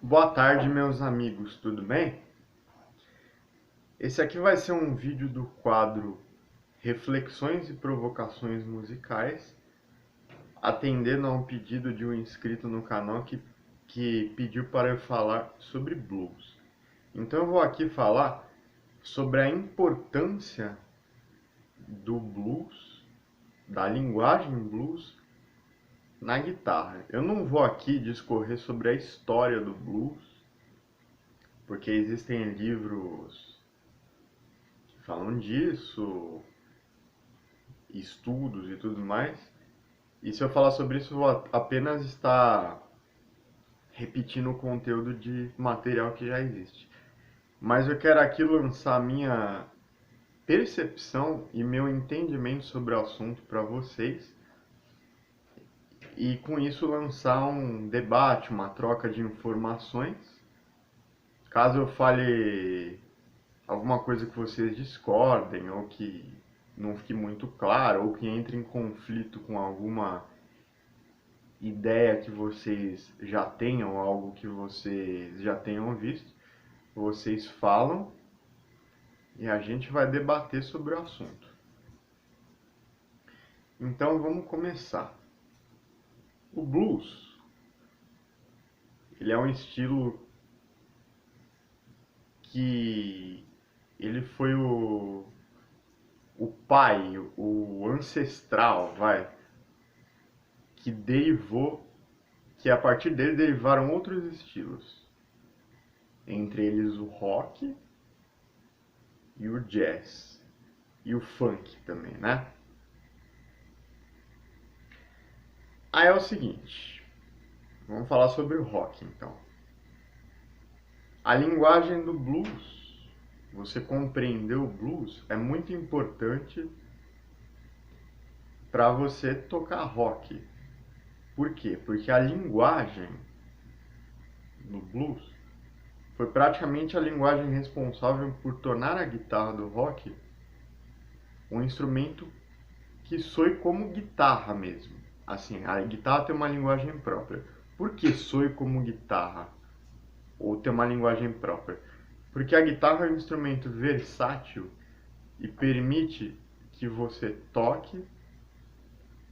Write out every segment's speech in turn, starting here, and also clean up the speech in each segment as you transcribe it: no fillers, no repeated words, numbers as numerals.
Boa tarde, meus amigos, tudo bem? Esse aqui vai ser um vídeo do quadro Reflexões e Provocações Musicais, atendendo a um pedido de um inscrito no canal que pediu para eu falar sobre blues. Então eu vou aqui falar sobre a importância do blues, da linguagem blues na guitarra. Eu não vou aqui discorrer sobre a história do blues, porque existem livros que falam disso, estudos e tudo mais. E se eu falar sobre isso, eu vou apenas estar repetindo o conteúdo de material que já existe. Mas eu quero aqui lançar minha percepção e meu entendimento sobre o assunto para vocês e com isso lançar um debate, uma troca de informações. Caso eu fale alguma coisa que vocês discordem ou que não fique muito claro ou que entre em conflito com alguma ideia que vocês já tenham, algo que vocês já tenham visto, vocês falam e a gente vai debater sobre o assunto. Então vamos começar. O blues, ele é um estilo que ele foi o pai, o ancestral, que derivou, que a partir dele derivaram outros estilos, entre eles o rock e o jazz e o funk também, né? Aí é o seguinte, vamos falar sobre o rock então. A linguagem do blues, você compreender o blues é muito importante para você tocar rock. Por quê? Porque a linguagem do blues foi praticamente a linguagem responsável por tornar a guitarra do rock um instrumento que soe como guitarra mesmo. Assim, a guitarra tem uma linguagem própria. Por que soe como guitarra? Ou tem uma linguagem própria? Porque a guitarra é um instrumento versátil e permite que você toque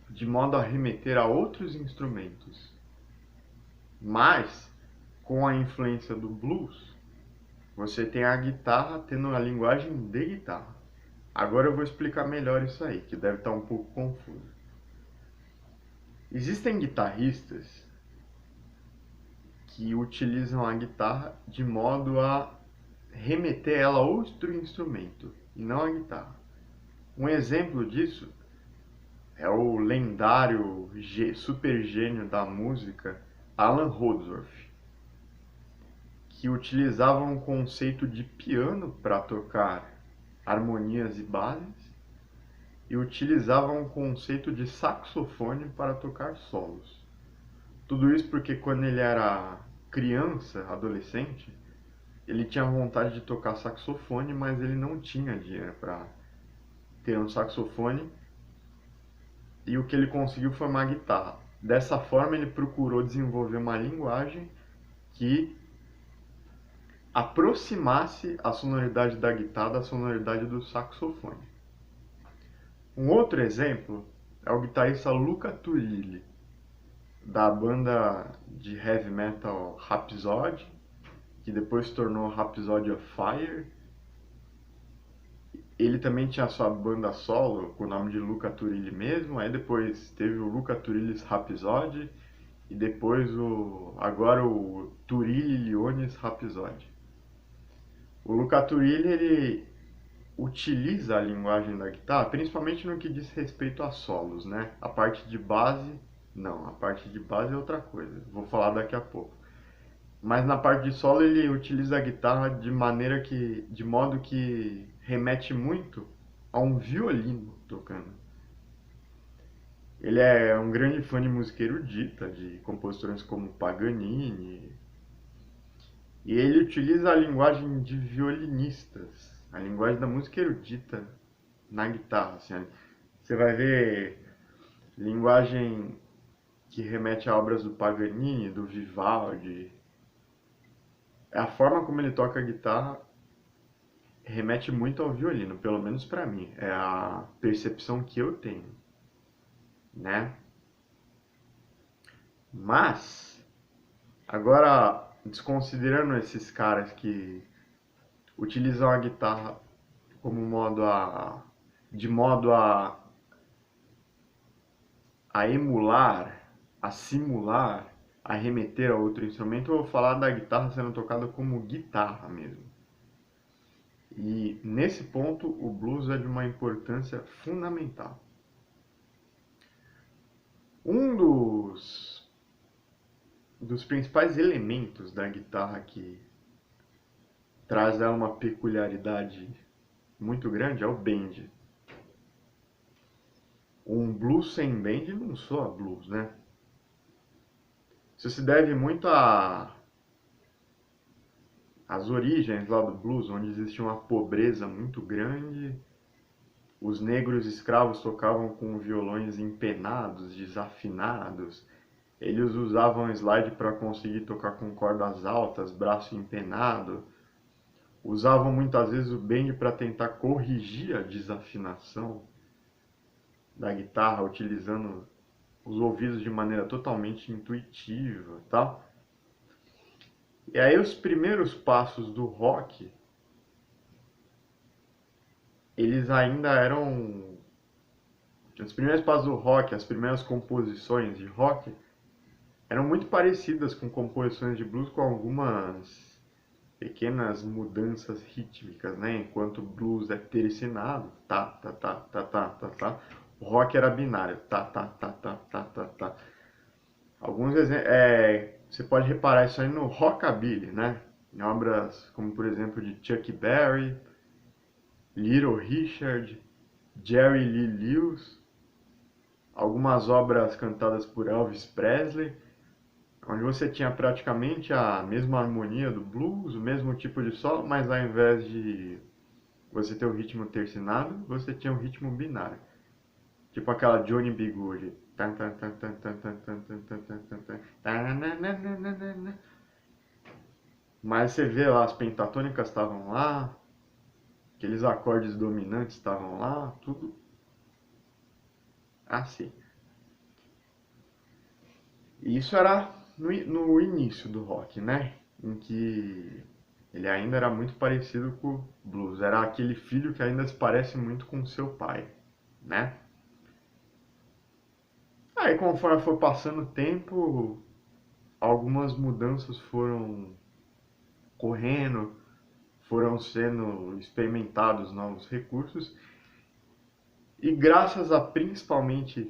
de modo a remeter a outros instrumentos. Mas, com a influência do blues, você tem a guitarra tendo a linguagem de guitarra. Agora eu vou explicar melhor isso aí, que deve estar um pouco confuso. Existem guitarristas que utilizam a guitarra de modo a remeter ela a outro instrumento, e não a guitarra. Um exemplo disso é o lendário super gênio da música Alan Holdsworth, que utilizava um conceito de piano para tocar harmonias e bases e utilizava um conceito de saxofone para tocar solos. Tudo isso porque quando ele era criança, adolescente, ele tinha vontade de tocar saxofone, mas ele não tinha dinheiro para ter um saxofone e o que ele conseguiu foi uma guitarra. Dessa forma, ele procurou desenvolver uma linguagem que aproximasse a sonoridade da guitarra da sonoridade do saxofone. Um outro exemplo é o guitarrista Luca Turilli, da banda de heavy metal Rhapsody, que depois se tornou Rhapsody of Fire. Ele também tinha sua banda solo com o nome de Luca Turilli mesmo, aí depois teve o Luca Turilli's Rhapsody e depois agora o Turilli Leone's Rhapsody. O Luca Turilli ele utiliza a linguagem da guitarra, principalmente no que diz respeito a solos, né? A parte de base, não, a parte de base é outra coisa, vou falar daqui a pouco. Mas na parte de solo ele utiliza a guitarra de modo que remete muito a um violino tocando. Ele é um grande fã de música erudita, de compositores como Paganini, e ele utiliza a linguagem de violinistas, a linguagem da música erudita na guitarra. Assim, você vai ver linguagem que remete a obras do Paganini, do Vivaldi, a forma como ele toca a guitarra remete muito ao violino, pelo menos para mim. É a percepção que eu tenho, né? Mas, agora, desconsiderando esses caras que utilizam a guitarra como de modo a emular, a simular, a remeter a outro instrumento, eu vou falar da guitarra sendo tocada como guitarra mesmo. E nesse ponto o blues é de uma importância fundamental. Um dos principais elementos da guitarra que traz ela uma peculiaridade muito grande é o bend. Um blues sem bend não soa blues, né? Isso se deve muito às origens lá do blues, onde existia uma pobreza muito grande. Os negros escravos tocavam com violões empenados, desafinados. Eles usavam slide para conseguir tocar com cordas altas, braço empenado. Usavam muitas vezes o bend para tentar corrigir a desafinação da guitarra, utilizando os ouvidos de maneira totalmente intuitiva, tá? E aí os primeiros passos do rock, eles ainda eram os primeiros passos do rock, as primeiras composições de rock eram muito parecidas com composições de blues, com algumas pequenas mudanças rítmicas, né? Enquanto o blues é tercinado, tá, tá, tá, tá, tá, tá, tá, o rock era binário, tá, tá, tá, tá, tá, tá, tá. Alguns exemplos, você pode reparar isso aí no rockabilly, né? Em obras como, por exemplo, de Chuck Berry, Little Richard, Jerry Lee Lewis, algumas obras cantadas por Elvis Presley, onde você tinha praticamente a mesma harmonia do blues, o mesmo tipo de solo, mas ao invés de você ter o ritmo tercinado, você tinha o ritmo binário. Tipo aquela Johnny B. Good. Mas você vê lá, as pentatônicas estavam lá, aqueles acordes dominantes estavam lá, tudo assim. E isso era no início do rock, né? Em que ele ainda era muito parecido com o blues. Era aquele filho que ainda se parece muito com seu pai, né? Aí conforme foi passando o tempo, algumas mudanças foram correndo, foram sendo experimentados novos recursos. E graças a principalmente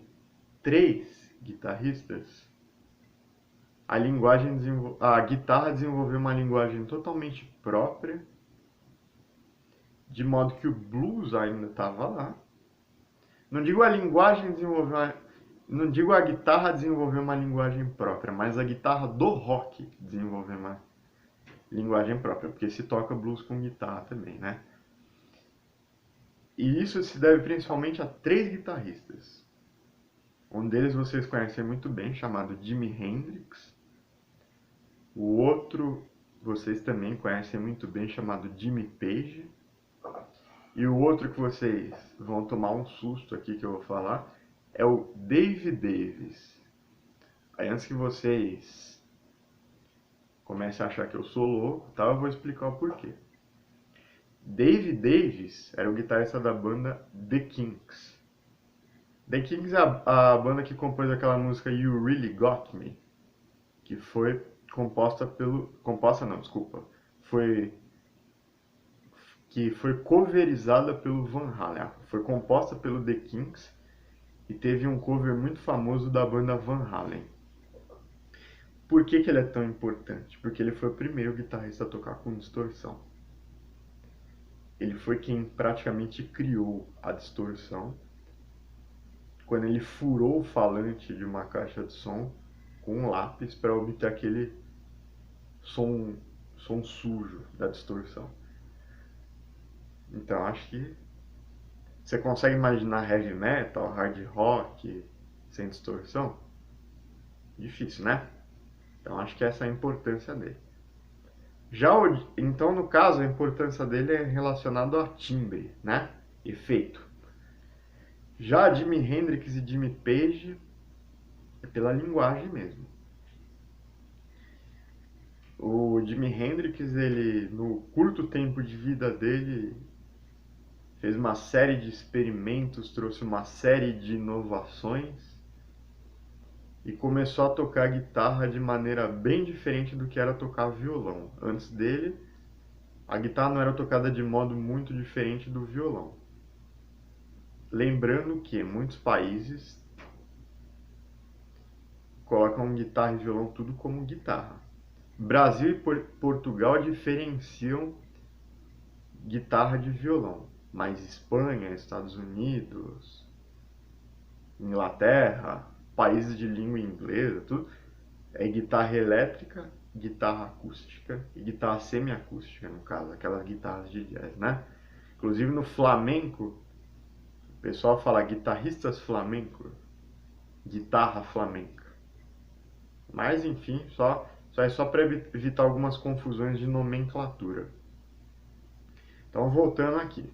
3 guitarristas, a guitarra desenvolveu uma linguagem totalmente própria, de modo que o blues ainda estava lá. Não digo a linguagem desenvolveu não digo a guitarra desenvolver uma linguagem própria, mas a guitarra do rock desenvolveu uma linguagem própria, porque se toca blues com guitarra também, né? E isso se deve principalmente a 3 guitarristas. Um deles vocês conhecem muito bem, chamado Jimi Hendrix. O outro vocês também conhecem muito bem, chamado Jimmy Page. E o outro que vocês vão tomar um susto aqui que eu vou falar é o Dave Davis. Aí antes que vocês comecem a achar que eu sou louco, tá? Eu vou explicar o porquê. Dave Davis era o guitarrista da banda The Kinks. The Kinks é a banda que compôs aquela música You Really Got Me, que foi composta não, desculpa, que foi coverizada pelo Van Halen. Foi composta pelo The Kinks e teve um cover muito famoso da banda Van Halen. Por que ele é tão importante? Porque ele foi o primeiro guitarrista a tocar com distorção. Ele foi quem praticamente criou a distorção quando ele furou o falante de uma caixa de som com um lápis para obter aquele som sujo da distorção. Então acho que você consegue imaginar heavy metal, hard rock sem distorção? Difícil, né? Então acho que essa é a importância dele. Então, no caso, a importância dele é relacionada a timbre, né? Efeito. Já Jimi Hendrix e Jimmy Page é pela linguagem mesmo. O Jimi Hendrix, ele, no curto tempo de vida dele, fez uma série de experimentos, trouxe uma série de inovações e começou a tocar guitarra de maneira bem diferente do que era tocar violão. Antes dele, a guitarra não era tocada de modo muito diferente do violão. Lembrando que muitos países colocam guitarra e violão tudo como guitarra. Brasil e Portugal diferenciam guitarra de violão, mas Espanha, Estados Unidos, Inglaterra, países de língua inglesa, tudo é guitarra elétrica, guitarra acústica e guitarra semiacústica, no caso, aquelas guitarras de jazz, né? Inclusive no flamenco, o pessoal fala guitarristas flamenco, guitarra flamenca. Mas enfim, só para evitar algumas confusões de nomenclatura. Então voltando aqui.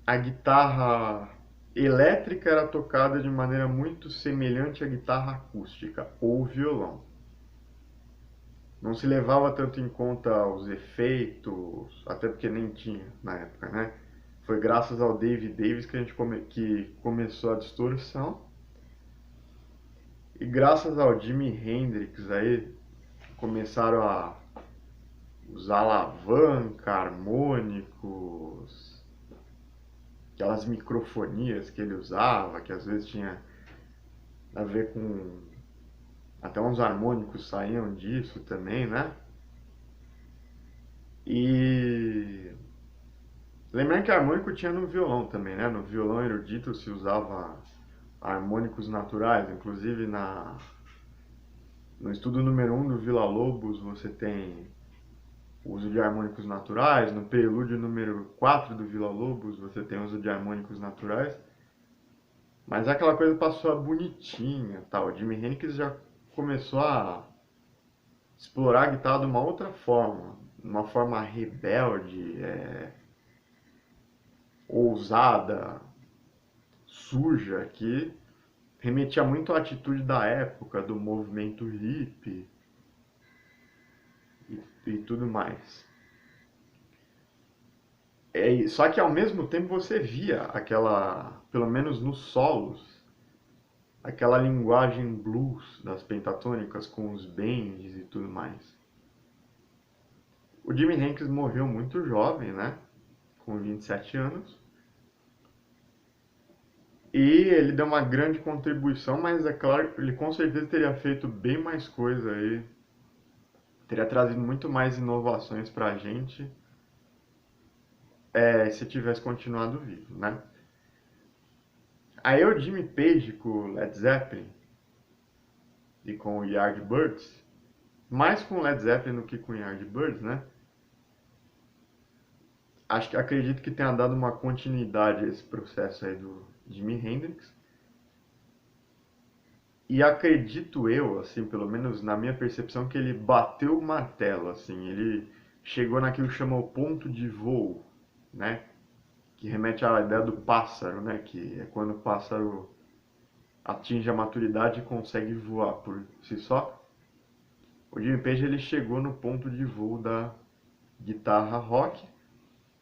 A guitarra elétrica era tocada de maneira muito semelhante à guitarra acústica ou violão. Não se levava tanto em conta os efeitos, até porque nem tinha na época, né? Foi graças ao David Davis que a gente que começou a distorção. E graças ao Jimi Hendrix aí começaram a usar alavanca, harmônicos, aquelas microfonias que ele usava, que às vezes tinha a ver com... Até uns harmônicos saíam disso também, né? E... Lembrando que harmônico tinha no violão também, né? No violão erudito se usava harmônicos naturais, inclusive no estudo número 1 do Villa-Lobos você tem o uso de harmônicos naturais, no prelúdio número 4 do Villa-Lobos você tem o uso de harmônicos naturais, mas aquela coisa passou a bonitinha, tal. O Jimi Hendrix já começou a explorar a guitarra de uma outra forma, uma forma rebelde, ousada, suja, que remetia muito à atitude da época, do movimento hippie e tudo mais. Só que ao mesmo tempo você via aquela, pelo menos nos solos, aquela linguagem blues das pentatônicas com os bends e tudo mais. O Jimi Hendrix morreu muito jovem, né? Com 27 anos. E ele deu uma grande contribuição, mas é claro, ele com certeza teria feito bem mais coisa aí. Teria trazido muito mais inovações pra gente se tivesse continuado vivo, né? Aí o Jimmy Page com o Led Zeppelin e com o Yardbirds, mais com o Led Zeppelin do que com o Yardbirds, né? Acredito que tenha dado uma continuidade a esse processo aí do Jimi Hendrix. E acredito eu, assim, pelo menos na minha percepção, que ele bateu o martelo, assim, ele chegou naquilo que chama o ponto de voo, né? Que remete à ideia do pássaro, né? Que é quando o pássaro atinge a maturidade e consegue voar por si só. O Jimmy Page ele chegou no ponto de voo da guitarra rock.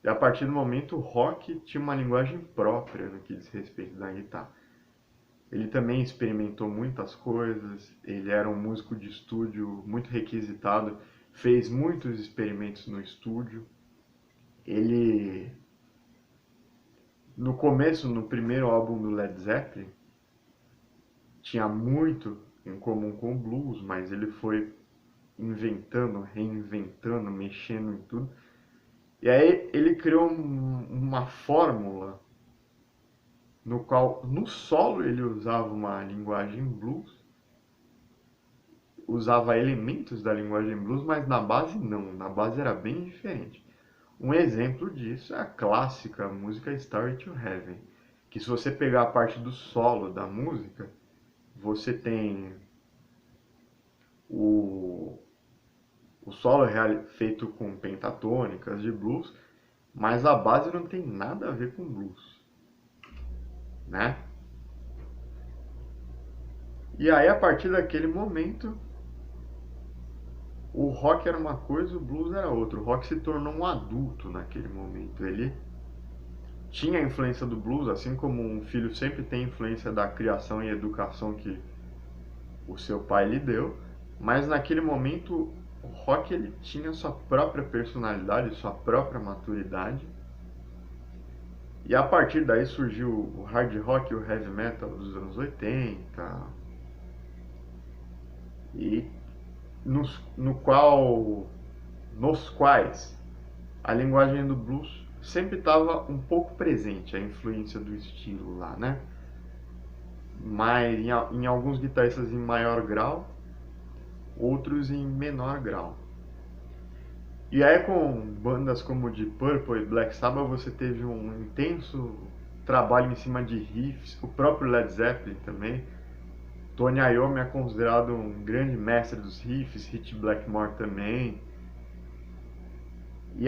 E a partir do momento o rock tinha uma linguagem própria no que diz respeito da guitarra. Ele também experimentou muitas coisas, ele era um músico de estúdio muito requisitado, fez muitos experimentos no estúdio. Ele, no começo, no primeiro álbum do Led Zeppelin, tinha muito em comum com o blues, mas ele foi inventando, reinventando, mexendo em tudo. E aí ele criou uma fórmula no qual no solo ele usava uma linguagem blues, usava elementos da linguagem blues, mas na base não, na base era bem diferente. Um exemplo disso é a clássica música Stairway to Heaven, que se você pegar a parte do solo da música, você tem O solo é feito com pentatônicas de blues, mas a base não tem nada a ver com blues, né? E aí, a partir daquele momento, o rock era uma coisa, o blues era outra. O rock se tornou um adulto naquele momento. Ele tinha a influência do blues, assim como um filho sempre tem influência da criação e educação que o seu pai lhe deu, mas naquele momento o rock ele tinha sua própria personalidade, sua própria maturidade. E a partir daí surgiu o hard rock e o heavy metal dos anos 80, e nos quais a linguagem do blues sempre estava um pouco presente, a influência do estilo lá, né? Mas em alguns guitarristas em maior grau, outros em menor grau. E aí com bandas como Deep Purple e Black Sabbath você teve um intenso trabalho em cima de riffs, o próprio Led Zeppelin também. Tony Iommi é considerado um grande mestre dos riffs, Ritchie Blackmore também. E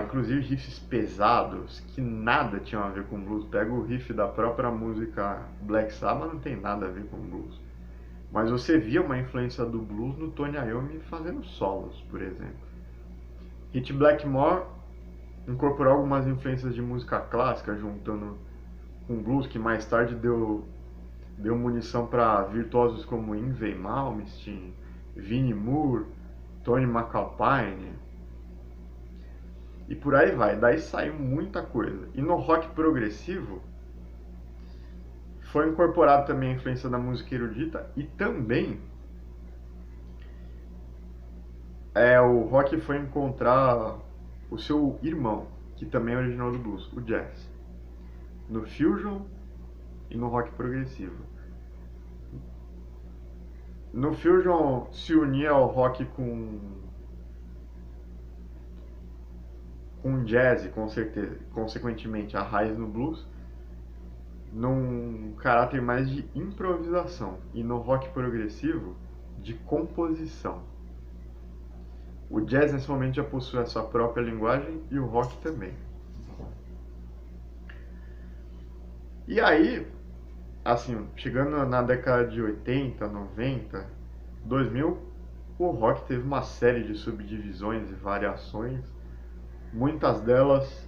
inclusive riffs pesados, que nada tinham a ver com blues. Pega o riff da própria música Black Sabbath, não tem nada a ver com blues. Mas você via uma influência do blues no Tony Iommi fazendo solos, por exemplo. Ritchie Blackmore incorporou algumas influências de música clássica, juntando com blues, que mais tarde deu munição para virtuosos como Yngwie Malmsteen, Vinnie Moore, Tony McAlpine. E por aí vai, daí saiu muita coisa. E no rock progressivo foi incorporado também a influência da música erudita e também o rock foi encontrar o seu irmão, que também é original do blues, o jazz, no fusion e no rock progressivo. No fusion se unia ao rock com jazz, com certeza, consequentemente a raiz no blues, num caráter mais de improvisação, e no rock progressivo de composição. O jazz nesse momento já possui a sua própria linguagem e o rock também. E aí, assim, chegando na década de 80, 90, 2000, o rock teve uma série de subdivisões e variações, muitas delas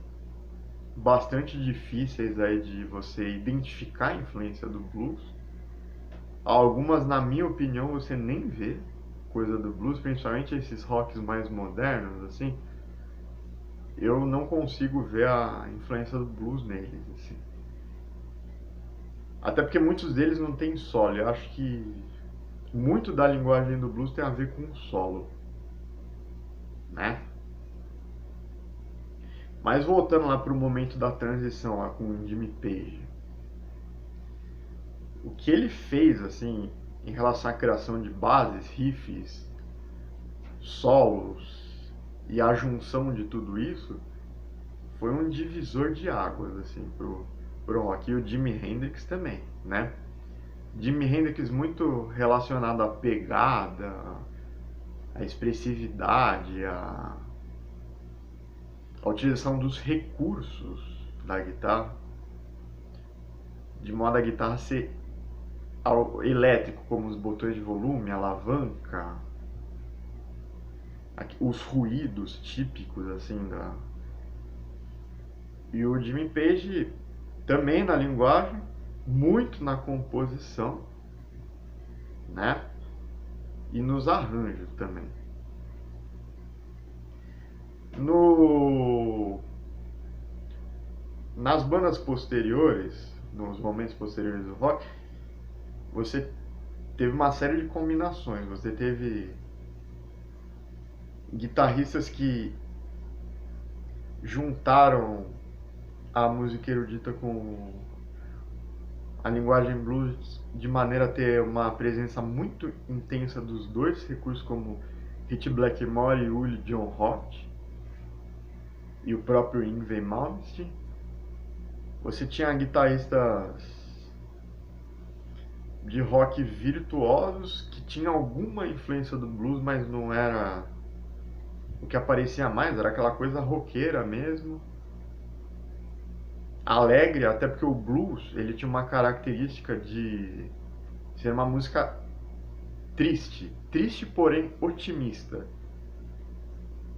bastante difíceis aí de você identificar a influência do blues. Algumas, na minha opinião, você nem vê coisa do blues, principalmente esses rocks mais modernos, assim. Eu não consigo ver a influência do blues neles, assim. Até porque muitos deles não tem solo. Eu acho que muito da linguagem do blues tem a ver com o solo, né? Mas voltando lá para o momento da transição lá com o Jimmy Page, o que ele fez assim em relação à criação de bases, riffs, solos e a junção de tudo isso foi um divisor de águas assim pro rock. E o Jimi Hendrix também, né? Jimi Hendrix muito relacionado à pegada, à expressividade, à utilização dos recursos da guitarra, de modo a guitarra ser elétrico, como os botões de volume, a alavanca, os ruídos típicos assim da. E o Jimmy Page também na linguagem, muito na composição, né? E nos arranjos também. Nas bandas posteriores, nos momentos posteriores do rock, você teve uma série de combinações. Você teve guitarristas que juntaram a música erudita com a linguagem blues de maneira a ter uma presença muito intensa dos dois recursos, como Ritchie Blackmore e Willie John Roth e o próprio Yngwie Malmsteen. Você tinha guitarristas de rock virtuosos que tinham alguma influência do blues, mas não era o que aparecia mais era aquela coisa roqueira mesmo, alegre, até porque o blues ele tinha uma característica de ser uma música triste, triste porém otimista,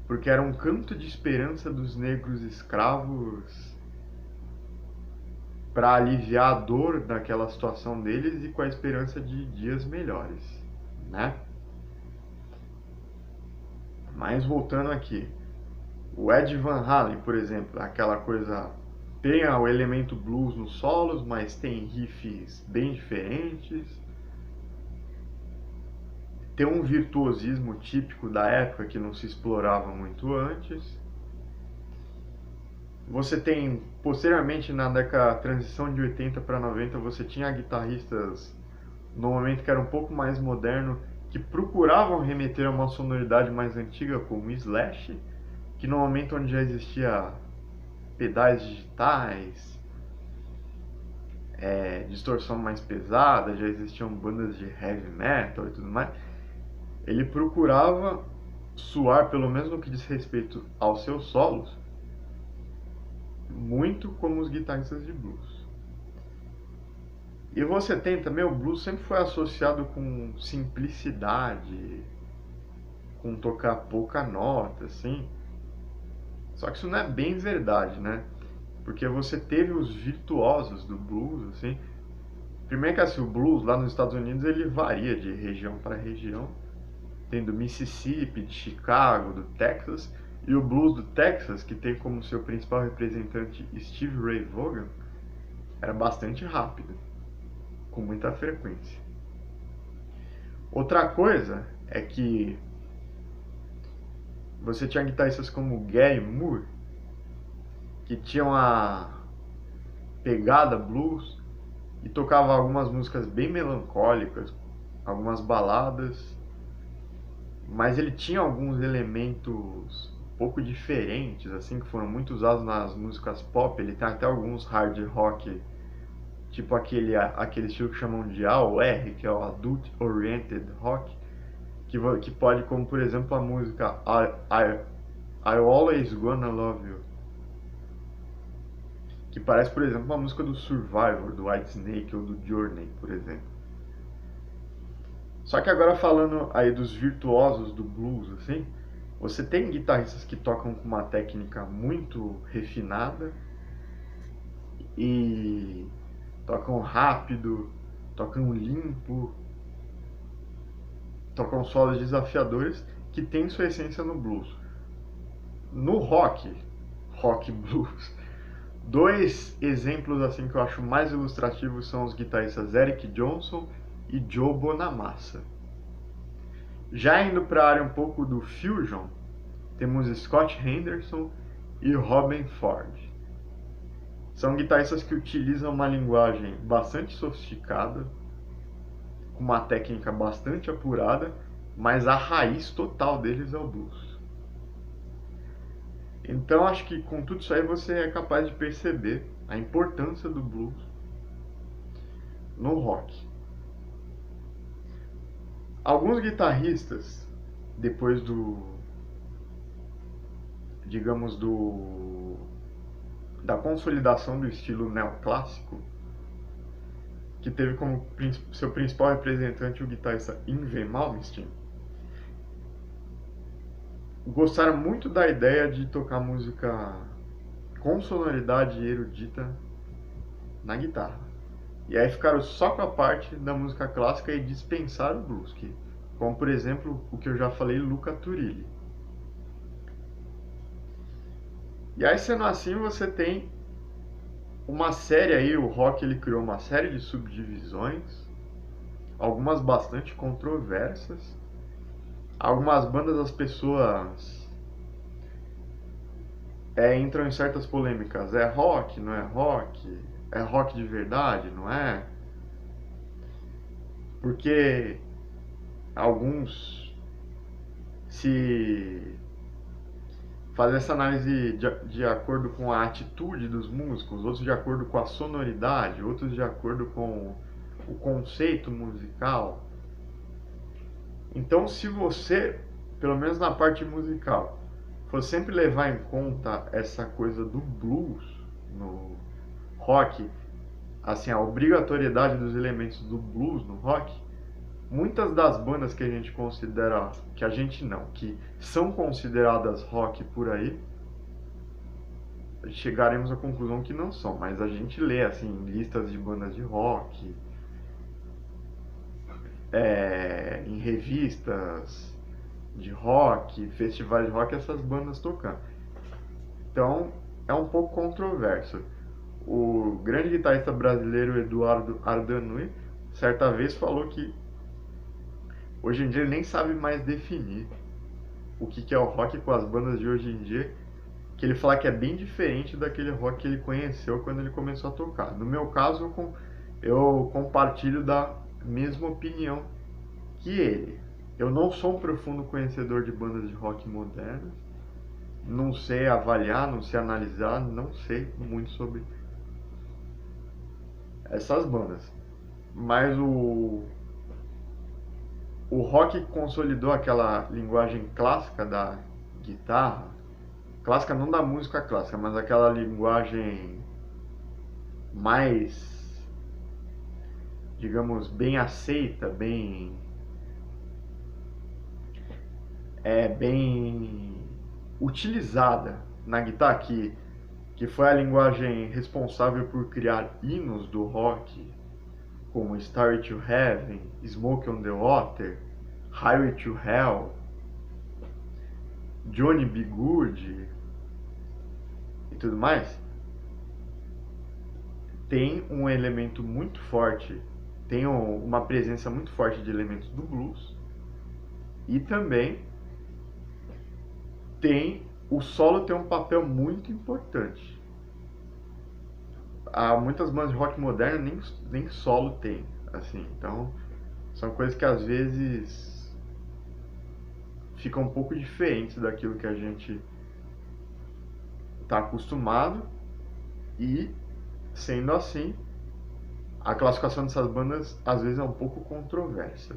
porque era um canto de esperança dos negros escravos para aliviar a dor daquela situação deles e com a esperança de dias melhores, né? Mas voltando aqui, o Ed Van Halen, por exemplo, aquela coisa tem o elemento blues nos solos, mas tem riffs bem diferentes. Tem um virtuosismo típico da época que não se explorava muito antes. Você tem, posteriormente na década, transição de 80 para 90, você tinha guitarristas no momento que era um pouco mais moderno, que procuravam remeter a uma sonoridade mais antiga, como o Slash, que no momento onde já existia pedais digitais, distorção mais pesada, já existiam bandas de heavy metal e tudo mais, ele procurava soar, pelo menos no que diz respeito aos seus solos, muito como os guitarristas de blues. E você tem também, o blues sempre foi associado com simplicidade, com tocar pouca nota, assim. Só que isso não é bem verdade, né? Porque você teve os virtuosos do blues, assim. Primeiro que assim, o blues lá nos Estados Unidos ele varia de região para região. Tem do Mississippi, de Chicago, do Texas. E o blues do Texas, que tem como seu principal representante Steve Ray Vaughan, era bastante rápido, com muita frequência. Outra coisa é que você tinha guitarristas como Gary Moore, que tinham a pegada blues e tocava algumas músicas bem melancólicas, algumas baladas, mas ele tinha alguns elementos um pouco diferentes, assim, que foram muito usados nas músicas pop. Ele tem até alguns hard rock, tipo aquele estilo que chamam de AOR, que é o Adult Oriented Rock, que pode, como por exemplo a música I Always Gonna Love You, que parece, por exemplo, uma música do Survivor, do Whitesnake ou do Journey, por exemplo. Só que agora falando aí dos virtuosos do blues, assim, você tem guitarristas que tocam com uma técnica muito refinada e tocam rápido, tocam limpo, tocam solos desafiadores que tem sua essência no blues. No rock blues, dois exemplos assim que eu acho mais ilustrativos são os guitarristas Eric Johnson e Joe Bonamassa. Já indo para a área um pouco do fusion, temos Scott Henderson e Robben Ford. São guitarristas que utilizam uma linguagem bastante sofisticada, com uma técnica bastante apurada, mas a raiz total deles é o blues. Então acho que com tudo isso aí você é capaz de perceber a importância do blues no rock. Alguns guitarristas, depois da consolidação do estilo neoclássico, que teve como seu principal representante o guitarrista Yngwie Malmsteen, gostaram muito da ideia de tocar música com sonoridade erudita na guitarra. E aí ficaram só com a parte da música clássica e dispensaram o blues, como por exemplo o que eu já falei, Luca Turilli. E aí sendo assim você tem uma série aí, o rock ele criou uma série de subdivisões, algumas bastante controversas. Algumas bandas as pessoas entram em certas polêmicas. É rock, não é rock? É rock de verdade, não é? Porque alguns se fazem essa análise de acordo com a atitude dos músicos, outros de acordo com a sonoridade, outros de acordo com o conceito musical. Então, se você, pelo menos na parte musical, for sempre levar em conta essa coisa do blues no rock, assim, a obrigatoriedade dos elementos do blues no rock, muitas das bandas que a gente considera, que a gente não, que são consideradas rock por aí, chegaremos à conclusão que não são, mas a gente lê assim listas de bandas de rock, em revistas de rock, festivais de rock, essas bandas tocando. Então é um pouco controverso. O grande guitarrista brasileiro Eduardo Ardanui certa vez falou que hoje em dia ele nem sabe mais definir o que é o rock com as bandas de hoje em dia, que ele fala que é bem diferente daquele rock que ele conheceu quando ele começou a tocar. No meu caso, eu compartilho da mesma opinião que ele. Eu não sou um profundo conhecedor de bandas de rock modernas, não sei avaliar, não sei analisar, não sei muito sobre essas bandas. Mas o rock consolidou aquela linguagem clássica da guitarra, clássica não da música clássica, mas aquela linguagem mais, digamos, bem aceita, bem utilizada na guitarra, que foi a linguagem responsável por criar hinos do rock, como Starry to Heaven, Smoke on the Water, Highway to Hell, Johnny B. Good e tudo mais, tem um elemento muito forte, tem uma presença muito forte de elementos do blues, e também o solo tem um papel muito importante. Há muitas bandas de rock moderno nem solo tem, assim, então são coisas que às vezes ficam um pouco diferentes daquilo que a gente está acostumado, e sendo assim, a classificação dessas bandas às vezes é um pouco controversa.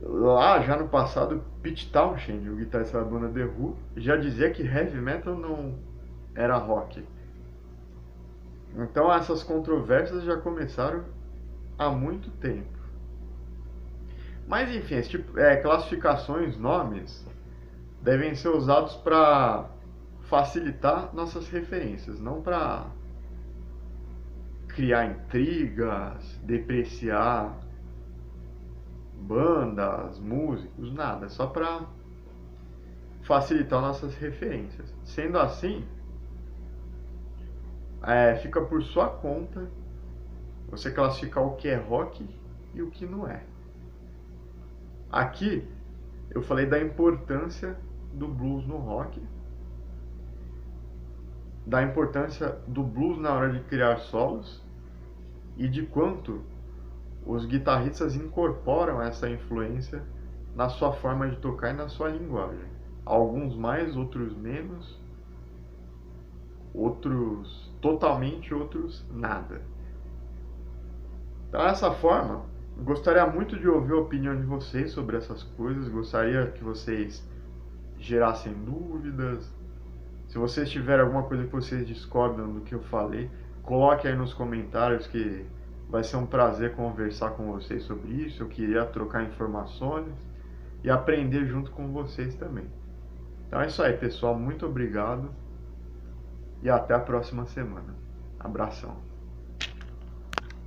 Lá já no passado, Pete Townshend, o guitarrista da banda The Who, já dizia que heavy metal não era rock. Então essas controvérsias já começaram há muito tempo. Mas enfim, classificações, nomes, devem ser usados para facilitar nossas referências, não para criar intrigas, depreciar bandas, músicos, nada, só para facilitar nossas referências. Sendo assim, fica por sua conta você classificar o que é rock e o que não é. Aqui eu falei da importância do blues no rock, da importância do blues na hora de criar solos e de quanto os guitarristas incorporam essa influência na sua forma de tocar e na sua linguagem. Alguns mais, outros menos, outros totalmente, outros nada. Então, dessa forma, gostaria muito de ouvir a opinião de vocês sobre essas coisas, gostaria que vocês gerassem dúvidas. Se vocês tiverem alguma coisa que vocês discordam do que eu falei, coloque aí nos comentários, que vai ser um prazer conversar com vocês sobre isso. Eu queria trocar informações e aprender junto com vocês também. Então é isso aí, pessoal. Muito obrigado e até a próxima semana. Abração.